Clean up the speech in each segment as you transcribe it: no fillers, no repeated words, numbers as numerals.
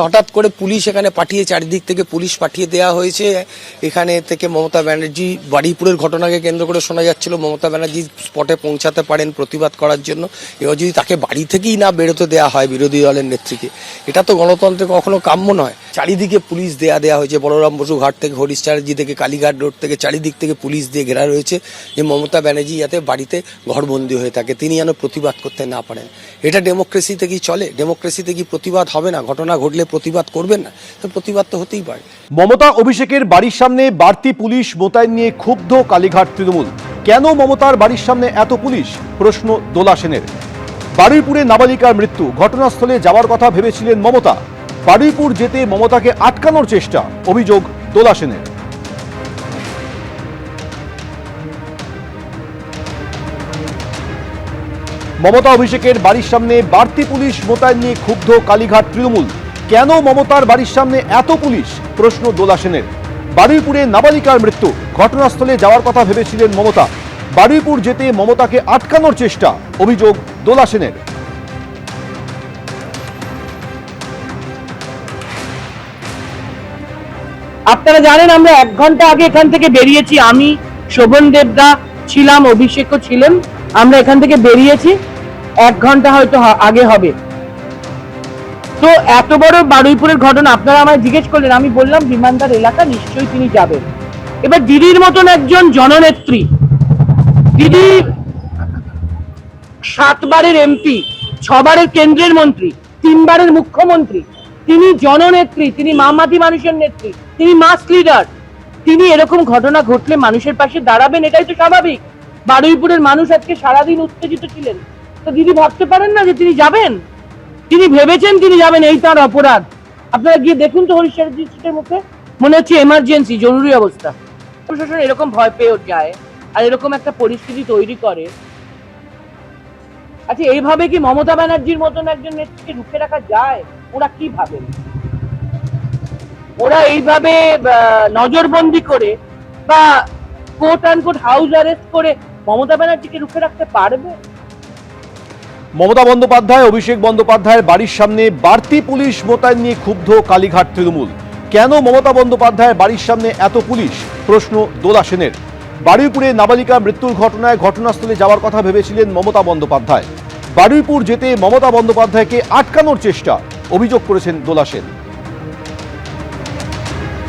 হঠাৎ করে পুলিশ এখানে পাঠিয়ে, চারিদিক থেকে পুলিশ পাঠিয়ে দেওয়া হয়েছে। এখানে থেকে মমতা ব্যানার্জি বারুইপুরের ঘটনাকে কেন্দ্র করে শোনা যাচ্ছিল মমতা ব্যানার্জি স্পটে পৌঁছাতে পারেন প্রতিবাদ করার জন্য। এবার যদি তাকে বাড়ি থেকেই না বেরোতে দেওয়া হয় বিরোধী দলের নেত্রীকে, এটা তো গণতন্ত্রে কখনো কাম্য নয়। চারিদিকে পুলিশ দেওয়া হয়েছে, বলরাম বসু ঘাট থেকে হরিশ চ্যাটার্জি থেকে কালীঘাট রোড থেকে চারিদিক থেকে পুলিশ দিয়ে ঘেরা রয়েছে যে মমতা ব্যানার্জি যাতে বাড়িতে ঘরবন্দি হয়ে থাকে, তিনি যেন প্রতিবাদ করতে না পারেন। এটা ডেমোক্রেসিতে কি চলে? ডেমোক্রেসিতে কি প্রতিবাদ হবে না? ঘটনা ঘটলে প্রতিবাদ করবেন না? তো প্রতিবাদ তো হতেই পারে। মমতা অভিষেকের বাড়ির সামনে বাড়তি পুলিশ মোতায়েন নিয়ে ক্ষুব্ধ কালীঘাট তৃণমূল। কেন মমতার বাড়ির সামনে এত পুলিশ? প্রশ্ন দোলা সেনের। বারুইপুরে নাবালিকার মৃত্যু, ঘটনাস্থলে যাওয়ার কথা ভেবেছিলেন মমতা। বারুইপুর যেতে মমতাকে আটকানোর চেষ্টা, অভিযোগ দোলা সেনের। মমতা অভিষেকের বাড়ির সামনে বাড়তি পুলিশ মোতায়েন নিয়ে ক্ষুব্ধ কালীঘাট তৃণমূল। কেন মমতার বাড়ির সামনে এত পুলিশ? প্রশ্ন দোলা সেনের। বারুইপুরে নাবালিকার মৃত্যু, ঘটনাস্থলে যাওয়ার কথা ভেবেছিলেন মমতা। বারুইপুর যেতে মমতাকে আটকানোর চেষ্টা, অভিযোগ দোলা সেনের। আপনারা জানেন আমরা 1 ঘন্টা আগে এখান থেকে বেরিয়েছি। আমি, শোভন দেবদা ছিলাম, অভিষেকও ছিলেন। আমরা এখান থেকে বেরিয়েছি 1 ঘন্টা হয়তো আগে হবে। তো এত বড় বারুইপুরের ঘটনা আপনারা আমায় জিজ্ঞেস করলেন, আমি বললাম বিমানদার এলাকা, নিশ্চয়ই তিনি যাবেন। এবার দিদির মতন একজন জননেত্রী, দিদি 7 বারের এমপি, 6 বারের কেন্দ্রের মন্ত্রী, 3 বারের মুখ্যমন্ত্রী, তিনি জননেত্রী, তিনি মামাটি মানুষের নেত্রী, তিনি মাস লিডার। তিনি এরকম ঘটনা ঘটলে মানুষের পাশে দাঁড়াবেন, এটাই তো স্বাভাবিক। বারুইপুরের মানুষ আজকে সারাদিন উত্তেজিত ছিলেন। তো দিদি ভাবতে পারেন না যে তিনি যাবেন? তিনি ভেবেছেন তিনি যাবেন, এই তার অপরাধ। আপনারা গিয়ে দেখুন তো হরিশ চ্যাটার্জির মুখে, মনে হচ্ছে এমার্জেন্সি, জরুরি অবস্থা। প্রশাসন এরকম ভয় পেয়ে যায় আর এরকম একটা পরিস্থিতি তৈরি করে। আচ্ছা, এইভাবে কি মমতা ব্যানার্জির মতন একজন নেত্রীকে রুখে রাখা যায়? ওরা কি ভাবেন? ওরা এইভাবে নজরবন্দি করে বা কোট আনকোট হাউস অ্যারেস্ট করে মমতা ব্যানার্জিকে রুখে রাখতে পারবে? মমতা বন্দ্যোপাধ্যায়, অভিষেক বন্দ্যোপাধ্যায়ের বাড়ির সামনে বাড়তি পুলিশ মোতায়েন নিয়ে ক্ষুব্ধ কালীঘাট তৃণমূল। কেন মমতা বন্দ্যোপাধ্যায়ের বাড়ির সামনে এত পুলিশ? প্রশ্ন দোলা সেনের। বারুইপুরে নাবালিকা মৃত্যুর ঘটনায় ঘটনাস্থলে যাওয়ার কথা ভেবেছিলেন মমতা বন্দ্যোপাধ্যায়। বারুইপুর যেতে মমতা বন্দ্যোপাধ্যায়কে আটকানোর চেষ্টা, অভিযোগ করেছেন দোলা সেন।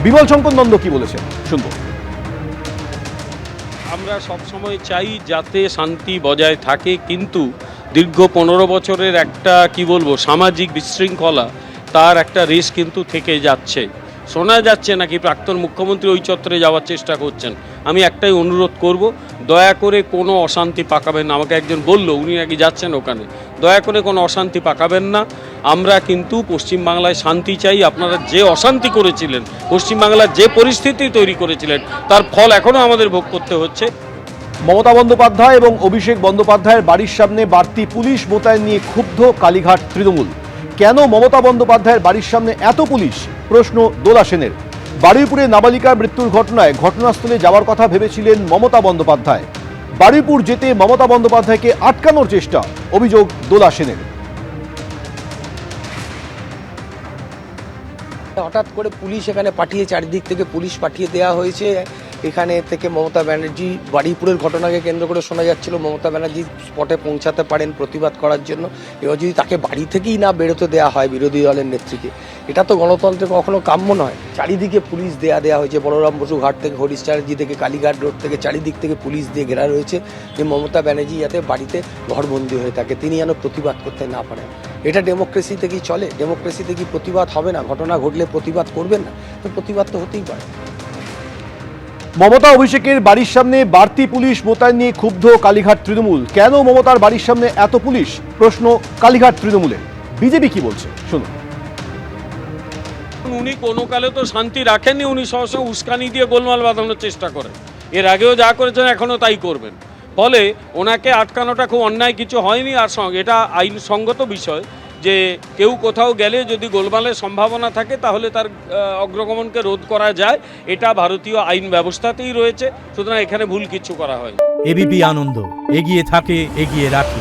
বিমল শঙ্কর নন্দ কি বলেছেন শুনবো। আমরা সবসময় চাই যাতে শান্তি বজায় থাকে, কিন্তু দীর্ঘ 15 বছরের একটা সামাজিক বিশৃঙ্খলা, তার একটা রেশ কিন্তু থেকে যাচ্ছে। শোনা যাচ্ছে নাকি প্রাক্তন মুখ্যমন্ত্রী ওই চত্বরে যাওয়ার চেষ্টা করছেন। আমি একটাই অনুরোধ করব, দয়া করে কোনো অশান্তি পাকাবেন না। আমাকে একজন বলল উনি নাকি যাচ্ছেন ওখানে। দয়া করে কোনো অশান্তি পাকাবেন না। আমরা কিন্তু পশ্চিমবাংলায় শান্তি চাই। আপনারা যে অশান্তি করেছিলেন, পশ্চিমবাংলার যে পরিস্থিতি তৈরি করেছিলেন, তার ফল এখনও আমাদের ভোগ করতে হচ্ছে। মমতা বন্দ্যোপাধ্যায় এবং অভিষেক বন্দ্যোপাধ্যায়ের বাড়ির সামনে বাড়তি পুলিশ মোতায়েন নিয়ে ক্ষুব্ধ কালীঘাট তৃণমূল। কেন মমতা বন্দ্যোপাধ্যায়ের বাড়ির সামনে এত পুলিশ? প্রশ্ন দোলা সেনের। বারুইপুরে নাবালিকার মৃত্যুর ঘটনায় ঘটনাস্থলে যাওয়ার কথা ভেবেছিলেন মমতা বন্দ্যোপাধ্যায়। বারুইপুর যেতে মমতা বন্দ্যোপাধ্যায়কে আটকানোর চেষ্টা, অভিযোগ দোলা সেনের। হঠাৎ করে পুলিশ এখানে পাঠিয়ে, চারিদিক থেকে পুলিশ পাঠিয়ে দেওয়া হয়েছে। এখানে থেকে মমতা ব্যানার্জি বারুইপুরের ঘটনাকে কেন্দ্র করে শোনা যাচ্ছিল মমতা ব্যানার্জি স্পটে পৌঁছাতে পারেন প্রতিবাদ করার জন্য। এবার যদি তাকে বাড়ি থেকেই না বেরোতে দেওয়া হয় বিরোধী দলের নেত্রীকে, এটা তো গণতন্ত্রে কখনো কাম্য নয়। চারিদিকে পুলিশ দেওয়া হয়েছে, বলরাম বসু ঘাট থেকে হরিশ চ্যাটার্জি থেকে কালীঘাট রোড থেকে চারিদিক থেকে পুলিশ দিয়ে ঘেরা রয়েছে যে মমতা ব্যানার্জি যাতে বাড়িতে ঘরবন্দি হয়ে থাকে, তিনি যেন প্রতিবাদ করতে না পারেন। এটা ডেমোক্রেসিতে কি চলে? ডেমোক্রেসিতে কি প্রতিবাদ হবে না? ঘটনা ঘটলে প্রতিবাদ করবেন না? তো প্রতিবাদ তো হতেই পারে। মমতা অভিষেকের বাড়ির সামনে বাড়তি পুলিশ মোতায়েন নিয়ে ক্ষুব্ধ কালীঘাট তৃণমূল। কেন মমতার বাড়ির সামনে এত পুলিশ? প্রশ্ন কালীঘাট তৃণমূলের। বিজেপি কি বলছে শুনুন। উনি কোনো কালে তো শান্তি রাখেননি, উনি সবসময় উস্কানি দিয়ে গোলমাল বাঁধানোর চেষ্টা করেন। এর আগেও যা করেছেন এখনও তাই করবেন। ফলে ওনাকে আটকানোটা খুব অন্যায় কিছু হয়নি। আর এটা আইনসঙ্গত বিষয় যে কেউ কোথাও গেলে যদি গোলমালের সম্ভাবনা থাকে তাহলে তার অগ্রগমনকে রোধ করা যায়। এটা ভারতীয় আইন ব্যবস্থাতেই রয়েছে, সুতরাং এখানে ভুল কিছু করা হয়। এবিপি আনন্দ, এগিয়ে থাকে, এগিয়ে রাখে।